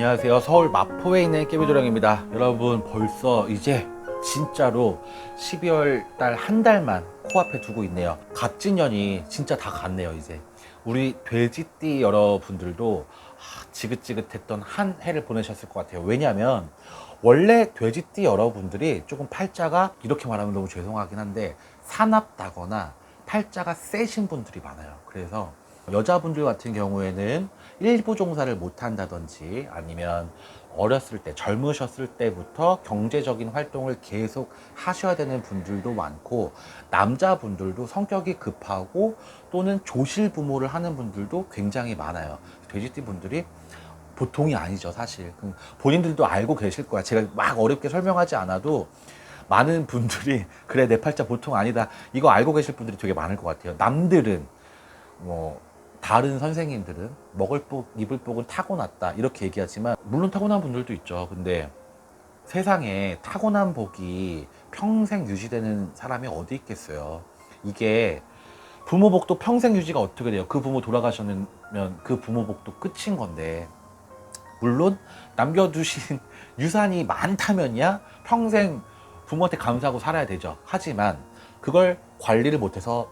안녕하세요. 서울 마포에 있는 깨비도령입니다. 여러분, 벌써 이제 진짜로 12월 달 한 달만 코앞에 두고 있네요. 갑진년이 진짜 다 갔네요. 이제 우리 돼지띠 여러분들도 지긋지긋했던 한 해를 보내셨을 것 같아요. 왜냐하면 원래 돼지띠 여러분들이 조금 팔자가, 이렇게 말하면 너무 죄송하긴 한데, 사납다거나 팔자가 세신 분들이 많아요. 그래서 여자분들 같은 경우에는 일부 종사를 못 한다든지, 아니면 어렸을 때, 젊으셨을 때부터 경제적인 활동을 계속 하셔야 되는 분들도 많고, 남자분들도 성격이 급하고 또는 조실 부모를 하는 분들도 굉장히 많아요. 돼지띠 분들이 보통이 아니죠, 사실. 본인들도 알고 계실 거야. 제가 막 어렵게 설명하지 않아도 많은 분들이 그래, 내 팔자 보통 아니다, 이거 알고 계실 분들이 되게 많을 것 같아요. 남들은, 다른 선생님들은 먹을 복 입을 복은 타고났다 이렇게 얘기하지만, 물론 타고난 분들도 있죠. 근데 세상에 타고난 복이 평생 유지되는 사람이 어디 있겠어요. 이게 부모 복도 평생 유지가 어떻게 돼요? 그 부모 돌아가셨으면 그 부모 복도 끝인 건데, 물론 남겨두신 유산이 많다면야 평생 부모한테 감사하고 살아야 되죠. 하지만 그걸 관리를 못해서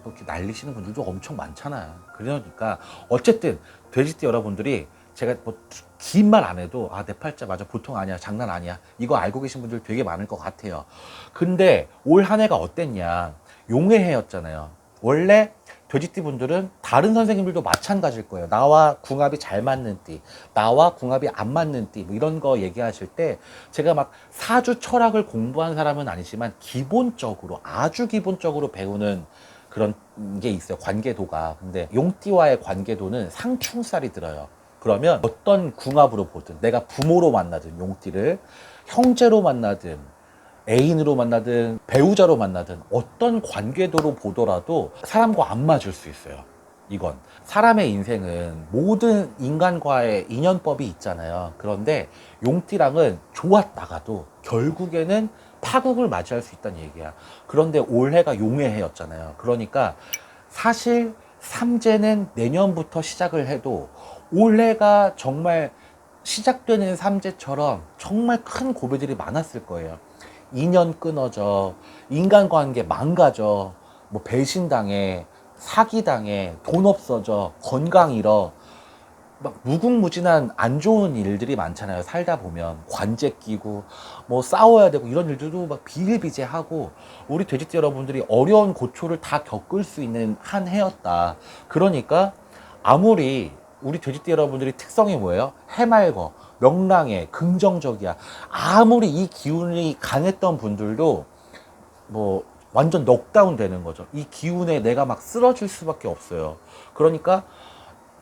이렇게 날리시는 분들도 엄청 많잖아요. 그러니까 어쨌든 돼지띠 여러분들이, 제가 뭐 긴 말 안 해도 내 팔자 맞아, 보통 아니야, 장난 아니야, 이거 알고 계신 분들 되게 많을 것 같아요. 근데 올 한 해가 어땠냐? 용의 해였잖아요. 원래 돼지띠 분들은 다른 선생님들도 마찬가지일 거예요. 나와 궁합이 잘 맞는 띠, 나와 궁합이 안 맞는 띠, 뭐 이런 거 얘기하실 때, 제가 막 사주 철학을 공부한 사람은 아니지만 기본적으로, 아주 기본적으로 배우는 그런 게 있어요. 관계도가. 근데 용띠와의 관계도는 상충살이 들어요. 그러면 어떤 궁합으로 보든, 내가 부모로 만나든 용띠를, 형제로 만나든 애인으로 만나든 배우자로 만나든, 어떤 관계도로 보더라도 사람과 안 맞을 수 있어요. 이건 사람의 인생은 모든 인간과의 인연법이 있잖아요. 그런데 용띠랑은 좋았다가도 결국에는 파국을 맞이할 수 있다는 얘기야. 그런데 올해가 용의 해였잖아요. 그러니까 사실 삼재는 내년부터 시작을 해도 올해가 정말 시작되는 삼재처럼 정말 큰 고비들이 많았을 거예요. 인연 끊어져, 인간관계 망가져, 뭐 배신당해, 사기당해, 돈 없어져, 건강 잃어, 막 무궁무진한 안 좋은 일들이 많잖아요. 살다 보면 관제 끼고 뭐 싸워야 되고, 이런 일들도 막 비일비재하고, 우리 돼지띠 여러분들이 어려운 고초를 다 겪을 수 있는 한 해였다. 그러니까 아무리, 우리 돼지띠 여러분들이 특성이 뭐예요? 해맑어, 명랑해, 긍정적이야. 아무리 이 기운이 강했던 분들도 뭐 완전 넉다운 되는 거죠. 이 기운에 내가 막 쓰러질 수밖에 없어요. 그러니까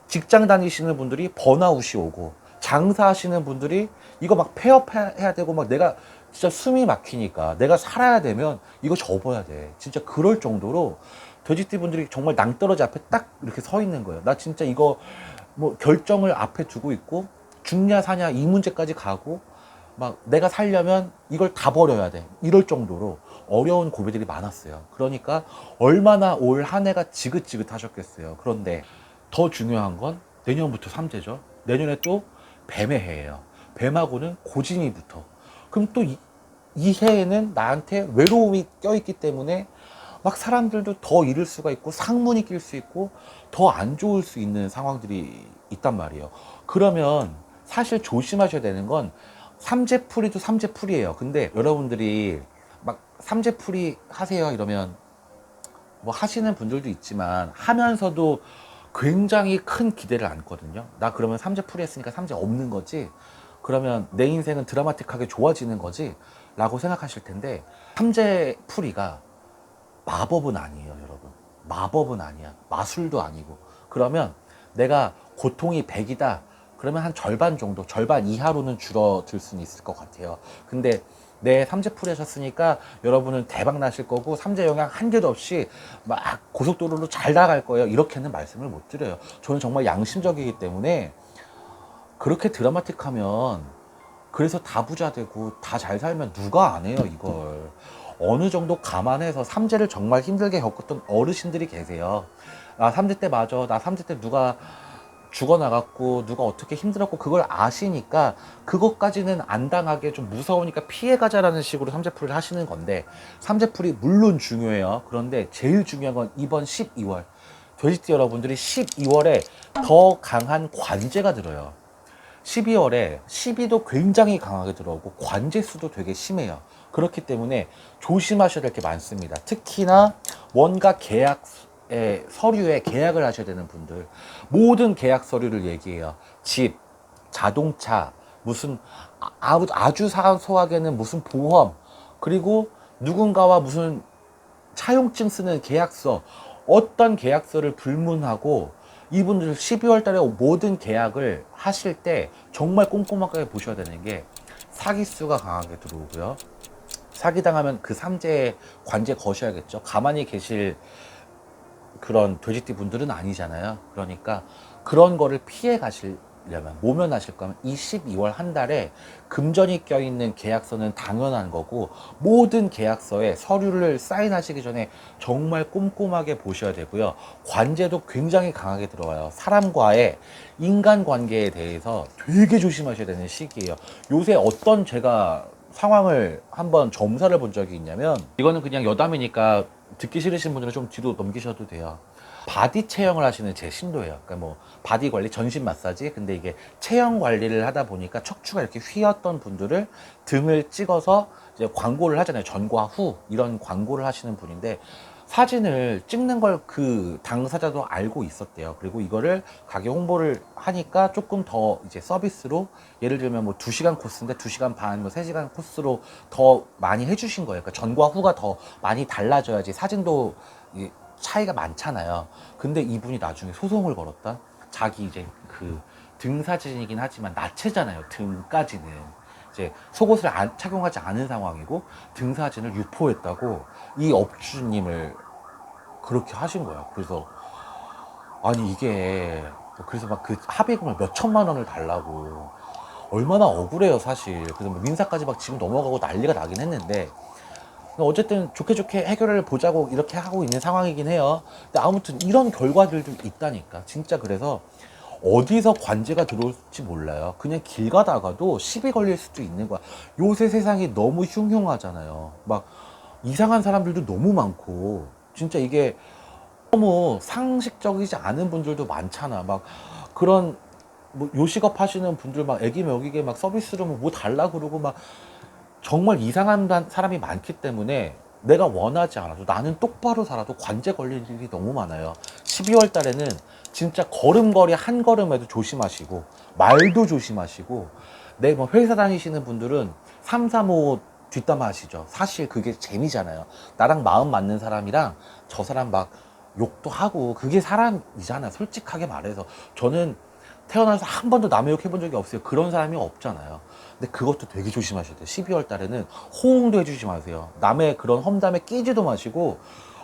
직장 다니시는 분들이 번아웃이 오고, 장사하시는 분들이 이거 막 폐업해야 되고, 막 내가 진짜 숨이 막히니까 내가 살아야 되면 이거 접어야 돼. 진짜 그럴 정도로 돼지띠 분들이 정말 낭떠러지 앞에 딱 이렇게 서 있는 거예요. 나 진짜 이거 뭐 결정을 앞에 두고 있고, 죽냐 사냐 이 문제까지 가고, 막 내가 살려면 이걸 다 버려야 돼, 이럴 정도로 어려운 고비들이 많았어요. 그러니까 얼마나 올 한 해가 지긋지긋하셨겠어요. 그런데 더 중요한 건 내년부터 삼재죠. 내년에 또 뱀의 해예요. 뱀하고는 고진이 붙어. 그럼 또 이 해에는 나한테 외로움이 껴있기 때문에 막 사람들도 더 잃을 수가 있고, 상문이 낄 수 있고, 더 안 좋을 수 있는 상황들이 있단 말이에요. 그러면 사실 조심하셔야 되는 건, 삼재풀이도 삼재풀이에요. 근데 여러분들이 막 삼재풀이 하세요 이러면 뭐 하시는 분들도 있지만, 하면서도 굉장히 큰 기대를 안거든요. 나 그러면 삼재풀이 했으니까 삼재 없는 거지, 그러면 내 인생은 드라마틱하게 좋아지는 거지 라고 생각하실 텐데, 삼재풀이가 마법은 아니에요, 여러분. 마법은 아니야. 마술도 아니고. 그러면 내가 고통이 100이다. 그러면 한 절반 정도, 절반 이하로는 줄어들 수는 있을 것 같아요. 근데 내 삼재풀이 하셨으니까 여러분은 대박 나실 거고, 삼재 영향 한 개도 없이 막 고속도로로 잘 나갈 거예요, 이렇게는 말씀을 못 드려요. 저는 정말 양심적이기 때문에, 그렇게 드라마틱하면, 그래서 다 부자 되고 다 잘 살면 누가 안 해요, 이걸. 어느 정도 감안해서 삼재를 정말 힘들게 겪었던 어르신들이 계세요. 나 삼재 때 맞아, 나 삼재 때 누가 죽어나갔고 누가 어떻게 힘들었고 그걸 아시니까 그것까지는 안 당하게 좀 무서우니까 피해가자라는 식으로 삼재풀을 하시는 건데, 삼재풀이 물론 중요해요. 그런데 제일 중요한 건 이번 12월 돼지띠 여러분들이 12월에 더 강한 관제가 들어요. 12월에 시비도 굉장히 강하게 들어오고 관제수도 되게 심해요. 그렇기 때문에 조심하셔야 될 게 많습니다. 특히나 뭔가 서류에 계약을 하셔야 되는 분들, 모든 계약 서류를 얘기해요. 집, 자동차, 무슨 아주 사소하게는 무슨 보험, 그리고 누군가와 무슨 차용증 쓰는 계약서, 어떤 계약서를 불문하고 이분들 12월 달에 모든 계약을 하실 때 정말 꼼꼼하게 보셔야 되는 게, 사기수가 강하게 들어오고요. 사기당하면 그 삼재에 관제 거셔야겠죠. 가만히 계실 그런 돼지띠 분들은 아니잖아요. 그러니까 그런 거를 피해 가시려면, 모면하실 거면 이 12월 한 달에 금전이 껴있는 계약서는 당연한 거고, 모든 계약서에 서류를 사인하시기 전에 정말 꼼꼼하게 보셔야 되고요. 관제도 굉장히 강하게 들어와요. 사람과의 인간관계에 대해서 되게 조심하셔야 되는 시기예요. 요새 어떤 제가 상황을 한번 점사를 본 적이 있냐면, 이거는 그냥 여담이니까 듣기 싫으신 분들은 좀 뒤로 넘기셔도 돼요. 바디 체형을 하시는 제 신도예요. 그러니까 뭐 바디 관리, 전신 마사지. 근데 이게 체형 관리를 하다 보니까 척추가 이렇게 휘었던 분들을 등을 찍어서 이제 광고를 하잖아요. 전과 후 이런 광고를 하시는 분인데, 사진을 찍는 걸 그 당사자도 알고 있었대요. 그리고 이거를 가게 홍보를 하니까 조금 더 이제 서비스로, 예를 들면 뭐 2시간 코스인데 2시간 반, 뭐 3시간 코스로 더 많이 해주신 거예요. 그러니까 전과 후가 더 많이 달라져야지, 사진도 차이가 많잖아요. 근데 이분이 나중에 소송을 걸었다. 자기 이제 그 등 사진이긴 하지만 나체잖아요. 등까지는 이제 속옷을 착용하지 않은 상황이고 등 사진을 유포했다고 이 업주님을 그렇게 하신 거야. 그래서 아니 이게, 그래서 막 그 합의금을 몇 천만 원을 달라고, 얼마나 억울해요 사실. 그래서 뭐 민사까지 막 지금 넘어가고 난리가 나긴 했는데, 어쨌든 좋게 좋게 해결을 보자고 이렇게 하고 있는 상황이긴 해요. 근데 아무튼 이런 결과들도 있다니까 진짜. 그래서 어디서 관제가 들어올지 몰라요. 그냥 길 가다가도 시비 걸릴 수도 있는 거야. 요새 세상이 너무 흉흉하잖아요. 막 이상한 사람들도 너무 많고, 진짜 이게 너무 상식적이지 않은 분들도 많잖아. 막 그런 뭐 요식업 하시는 분들 막 애기 먹이게 막 서비스로 뭐 달라 그러고, 막 정말 이상한 사람이 많기 때문에 내가 원하지 않아도, 나는 똑바로 살아도 관제 걸릴 일이 너무 많아요. 12월 달에는 진짜 걸음걸이 한 걸음에도 조심하시고, 말도 조심하시고, 내 뭐 회사 다니시는 분들은 3, 3, 5 뒷담화 하시죠. 사실 그게 재미잖아요. 나랑 마음 맞는 사람이랑 저 사람 막 욕도 하고, 그게 사람이잖아. 솔직하게 말해서 저는 태어나서 한 번도 남의 욕 해본 적이 없어요. 그런 사람이 없잖아요. 근데 그것도 되게 조심하셔야 돼요. 12월 달에는 호응도 해주지 마세요. 남의 그런 험담에 끼지도 마시고,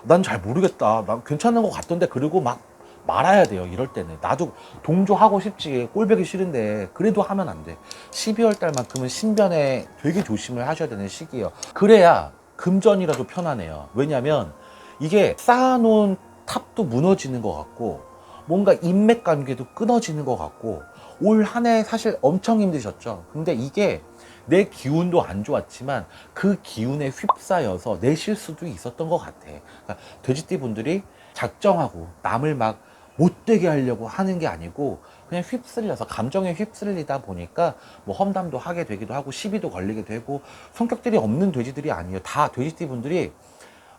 난 잘 모르겠다, 난 괜찮은 것 같던데, 그리고 막 말아야 돼요. 이럴 때는 나도 동조하고 싶지, 꼴보기 싫은데 그래도 하면 안 돼. 12월 달만큼은 신변에 되게 조심을 하셔야 되는 시기예요. 그래야 금전이라도 편하네요. 왜냐면 이게 쌓아놓은 탑도 무너지는 것 같고, 뭔가 인맥 관계도 끊어지는 것 같고, 올 한 해 사실 엄청 힘드셨죠. 근데 이게 내 기운도 안 좋았지만 그 기운에 휩싸여서 내 실수도 있었던 것 같아. 그러니까 돼지띠 분들이 작정하고 남을 막 못되게 하려고 하는 게 아니고, 그냥 휩쓸려서, 감정에 휩쓸리다 보니까 뭐 험담도 하게 되기도 하고, 시비도 걸리게 되고. 성격들이 없는 돼지들이 아니에요. 다 돼지띠 분들이,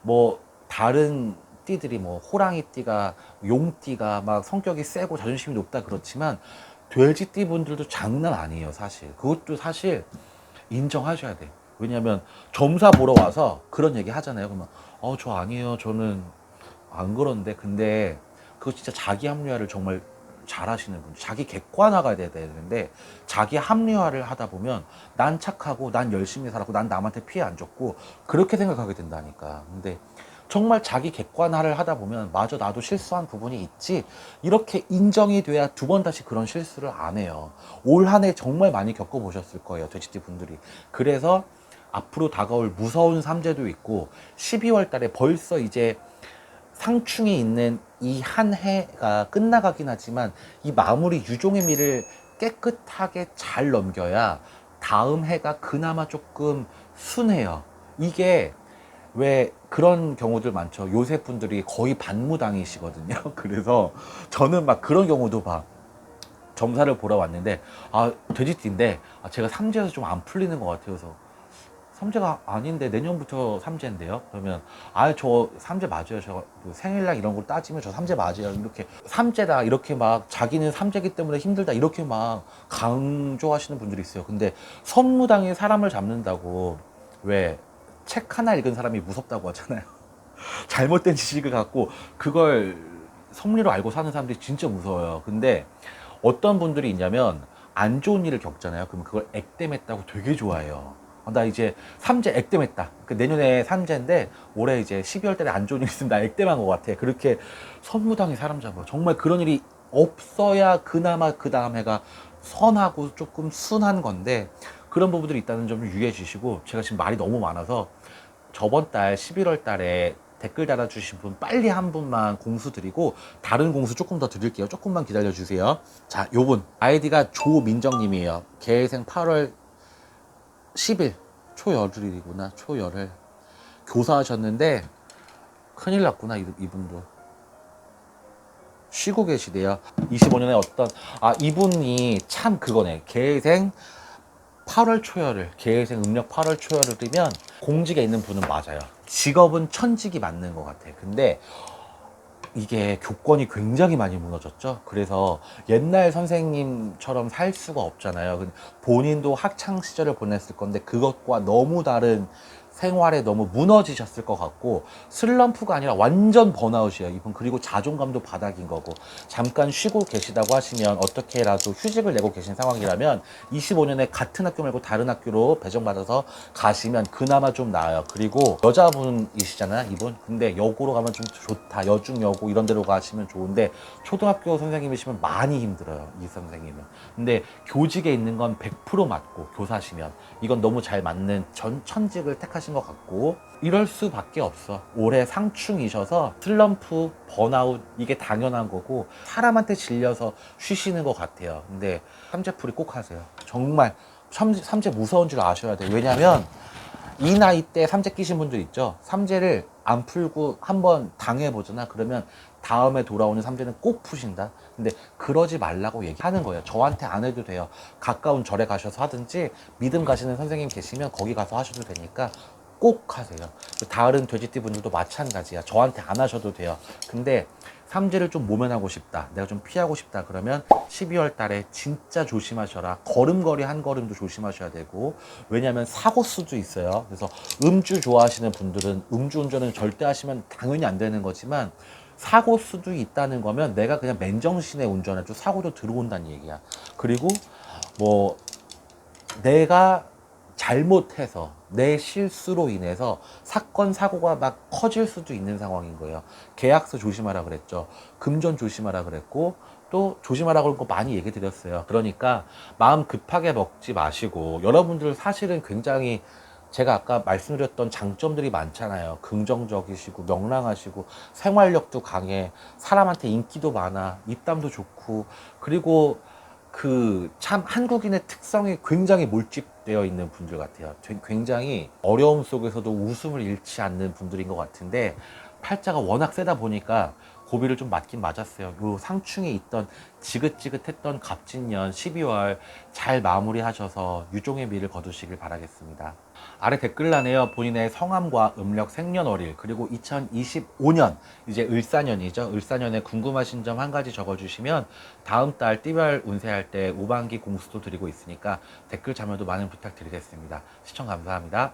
뭐 다른 띠들이 뭐 호랑이띠가, 용띠가 막 성격이 세고 자존심이 높다 그렇지만, 돼지띠 분들도 장난 아니에요 사실. 그것도 사실 인정하셔야 돼. 왜냐면 점사 보러 와서 그런 얘기 하잖아요. 그러면 저 아니에요, 저는 안 그런데. 근데 그거 진짜 자기 합리화를 정말 잘 하시는 분, 자기 객관화가 돼야 되는데, 자기 합리화를 하다 보면 난 착하고 난 열심히 살았고 난 남한테 피해 안 줬고 그렇게 생각하게 된다니까. 근데 정말 자기 객관화를 하다 보면, 맞아 나도 실수한 부분이 있지, 이렇게 인정이 돼야 두 번 다시 그런 실수를 안 해요. 올 한 해 정말 많이 겪어보셨을 거예요, 돼지띠 분들이. 그래서 앞으로 다가올 무서운 삼재도 있고, 12월 달에 벌써 이제 상충이 있는 이 한 해가 끝나가긴 하지만 이 마무리 유종의 미를 깨끗하게 잘 넘겨야 다음 해가 그나마 조금 순해요. 이게 왜 그런 경우들 많죠. 요새 분들이 거의 반무당이시거든요. 그래서 저는 막 그런 경우도 봐. 점사를 보러 왔는데 돼지띠인데 제가 삼재에서 좀 안 풀리는 것 같아요. 그래서 삼재가 아닌데 내년부터 삼재인데요. 그러면 저 삼재 맞아요. 저 생일날 이런 걸 따지면 저 삼재 맞아요. 이렇게 삼재다 이렇게 막 자기는 삼재기 때문에 힘들다 이렇게 막 강조하시는 분들이 있어요. 근데 선무당이 사람을 잡는다고 왜 책 하나 읽은 사람이 무섭다고 하잖아요. 잘못된 지식을 갖고 그걸 섭리로 알고 사는 사람들이 진짜 무서워요. 근데 어떤 분들이 있냐면 안 좋은 일을 겪잖아요. 그럼 그걸 액땜했다고 되게 좋아해요. 나 이제 삼재 액땜했다. 내년에 삼재인데 올해 이제 12월 달에 안 좋은 일 있으면 나 액땜한 것 같아. 그렇게 선무당이 사람 잡아. 정말 그런 일이 없어야 그나마 그 다음 해가 선하고 조금 순한 건데 그런 부분들이 있다는 점 좀 유의해 주시고, 제가 지금 말이 너무 많아서 저번 달 11월 달에 댓글 달아주신 분 빨리 한 분만 공수 드리고 다른 공수 조금 더 드릴게요. 조금만 기다려 주세요. 자, 요분 아이디가 조민정님이에요. 개생 8월 10일 초열흘이구나. 초열흘 교사하셨는데 큰일 났구나. 이분도 쉬고 계시대요. 25년에 어떤 이분이 참 그거네. 개생 8월 초열을, 계생 음력 8월 초열을이면 공직에 있는 분은 맞아요. 직업은 천직이 맞는 것 같아. 근데 이게 교권이 굉장히 많이 무너졌죠. 그래서 옛날 선생님처럼 살 수가 없잖아요. 본인도 학창 시절을 보냈을 건데 그것과 너무 다른 생활에 너무 무너지셨을 것 같고, 슬럼프가 아니라 완전 번아웃이에요 이분. 그리고 자존감도 바닥인 거고, 잠깐 쉬고 계시다고 하시면 어떻게라도 휴직을 내고 계신 상황이라면 25년에 같은 학교 말고 다른 학교로 배정받아서 가시면 그나마 좀 나아요. 그리고 여자분이시잖아요 이분. 근데 여고로 가면 좀 좋다. 여중 여고 이런 데로 가시면 좋은데 초등학교 선생님이시면 많이 힘들어요 이 선생님은. 근데 교직에 있는 건 100% 맞고, 교사시면 이건 너무 잘 맞는 천직을 택하신 것 같고, 이럴 수밖에 없어. 올해 상충이셔서 슬럼프, 번아웃 이게 당연한 거고, 사람한테 질려서 쉬시는 것 같아요. 근데 삼재풀이 꼭 하세요. 정말 삼재 무서운 줄 아셔야 돼요. 왜냐면 이 나이 때 삼재 끼신 분들 있죠. 삼재를 안 풀고 한번 당해보잖아. 그러면 다음에 돌아오는 삼재는 꼭 푸신다. 근데 그러지 말라고 얘기하는 거예요. 저한테 안 해도 돼요. 가까운 절에 가셔서 하든지, 믿음 가시는 선생님 계시면 거기 가서 하셔도 되니까 꼭 하세요. 다른 돼지띠 분들도 마찬가지야. 저한테 안 하셔도 돼요. 근데 삼재를 좀 모면하고 싶다, 내가 좀 피하고 싶다 그러면 12월 달에 진짜 조심하셔라. 걸음걸이 한 걸음도 조심하셔야 되고, 왜냐면 사고 수도 있어요. 그래서 음주 좋아하시는 분들은 음주운전은 절대 하시면 당연히 안 되는 거지만, 사고 수도 있다는 거면 내가 그냥 맨정신에 운전해도 사고도 들어온다는 얘기야. 그리고 뭐 내가 잘못해서 내 실수로 인해서 사건 사고가 막 커질 수도 있는 상황인 거예요. 계약서 조심하라 그랬죠. 금전 조심하라 그랬고, 또 조심하라 그런 거 많이 얘기 드렸어요. 그러니까 마음 급하게 먹지 마시고, 여러분들 사실은 굉장히 제가 아까 말씀드렸던 장점들이 많잖아요. 긍정적이시고 명랑하시고 생활력도 강해, 사람한테 인기도 많아, 입담도 좋고, 그리고 참 한국인의 특성이 굉장히 몰집되어 있는 분들 같아요. 굉장히 어려움 속에서도 웃음을 잃지 않는 분들인 것 같은데, 팔자가 워낙 세다 보니까 고비를 좀 맞긴 맞았어요. 요 상충에 있던 지긋지긋했던 갑진년 12월 잘 마무리하셔서 유종의 미를 거두시길 바라겠습니다. 아래 댓글란에요. 본인의 성함과 음력 생년월일, 그리고 2025년 이제 을사년이죠. 을사년에 궁금하신 점 한 가지 적어주시면 다음 달 띠별 운세할 때 우반기 공수도 드리고 있으니까 댓글 참여도 많은 부탁드리겠습니다. 시청 감사합니다.